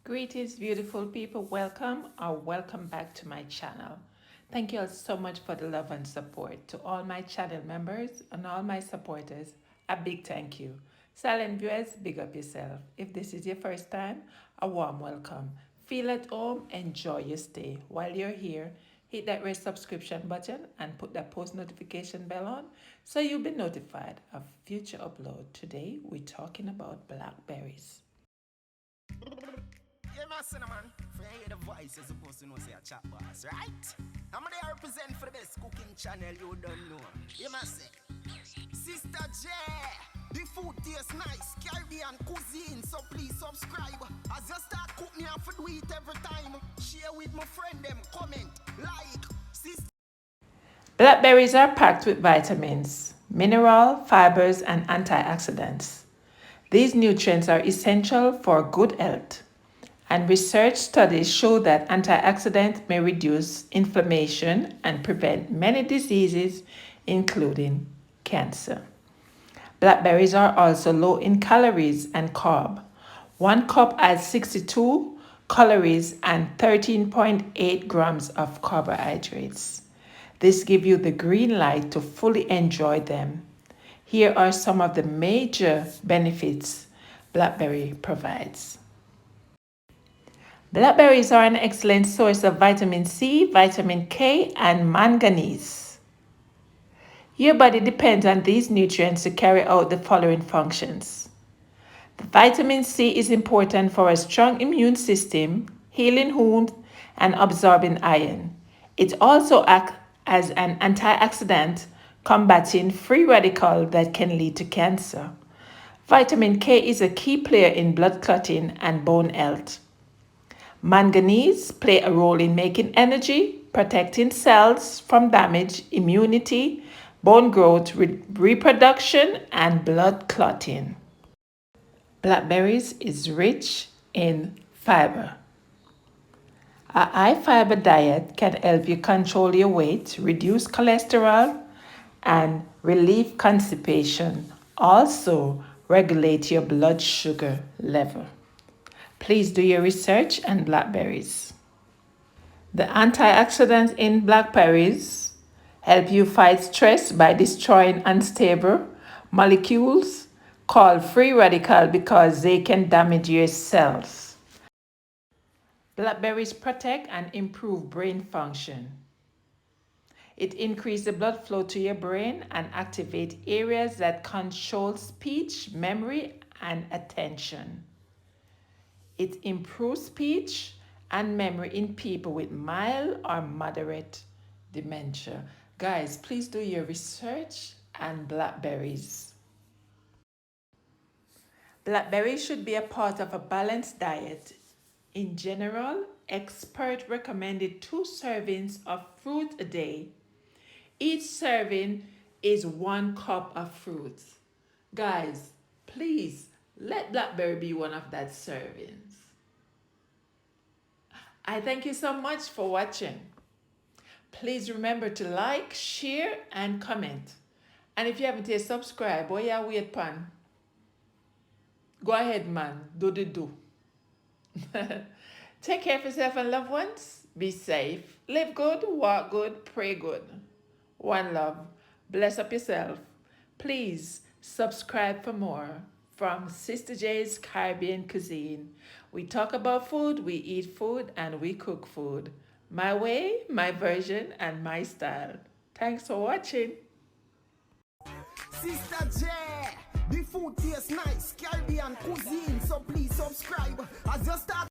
Greetings, beautiful people. Welcome or welcome back to my channel. Thank you all so much for the love and support. To all my channel members and all my supporters, a big thank you. Silent viewers, big up yourself. If this is your first time, a warm welcome. Feel at home, enjoy your stay. While you're here, hit that red subscription button and put that post notification bell on so you'll be notified of future upload. Today, we're talking about blackberries. Yeah, man, cinnamon. For you hear the voice, you're supposed to know say a chat boss, right? I'm gonna represent for the best cooking channel you don't know. You must say, Sister J. The food tastes nice, Caribbean cuisine, so please subscribe. As you start cooking, you have to do it every time. Share with my friend them, comment, like, sister. Blackberries are packed with vitamins, mineral, fibers, and antioxidants. These nutrients are essential for good health, and research studies show that antioxidants may reduce inflammation and prevent many diseases, including cancer. Blackberries are also low in calories and carb. One cup has 62 calories and 13.8 grams of carbohydrates. This gives you the green light to fully enjoy them. Here are some of the major benefits blackberry provides. Blackberries are an excellent source of vitamin C, vitamin K, and manganese. Your body depends on these nutrients to carry out the following functions. The vitamin C is important for a strong immune system, healing wounds, and absorbing iron. It also acts as an antioxidant, combating free radicals that can lead to cancer. Vitamin K is a key player in blood clotting and bone health. Manganese play a role in making energy, protecting cells from damage, immunity, bone growth, reproduction, and blood clotting. Blackberries is rich in fiber. A high fiber diet can help you control your weight, reduce cholesterol, and relieve constipation. Also, regulate your blood sugar level. Please do your research on blackberries. The antioxidants in blackberries help you fight stress by destroying unstable molecules called free radicals because they can damage your cells. Blackberries protect and improve brain function. It increases the blood flow to your brain and activates areas that control speech, memory, and attention. It improves speech and memory in people with mild or moderate dementia. Guys, please do your research on blackberries. Blackberries should be a part of a balanced diet. In general, experts recommended 2 servings of fruit a day. Each serving is 1 cup of fruit. Guys, please let blackberry be one of that servings. I thank you so much for watching. Please remember to like, share, and comment. And if you haven't yet subscribed, boy, yeah, wait pan. Go ahead, man. Do the do. Take care of yourself and loved ones. Be safe. Live good, walk good, pray good. One love. Bless up yourself. Please subscribe for more from Sister J's Caribbean Cuisine. We talk about food, we eat food, and we cook food. My way, my version, and my style. Thanks for watching. Sister J. The food tastes nice, Caribbean cuisine, so please subscribe. As you start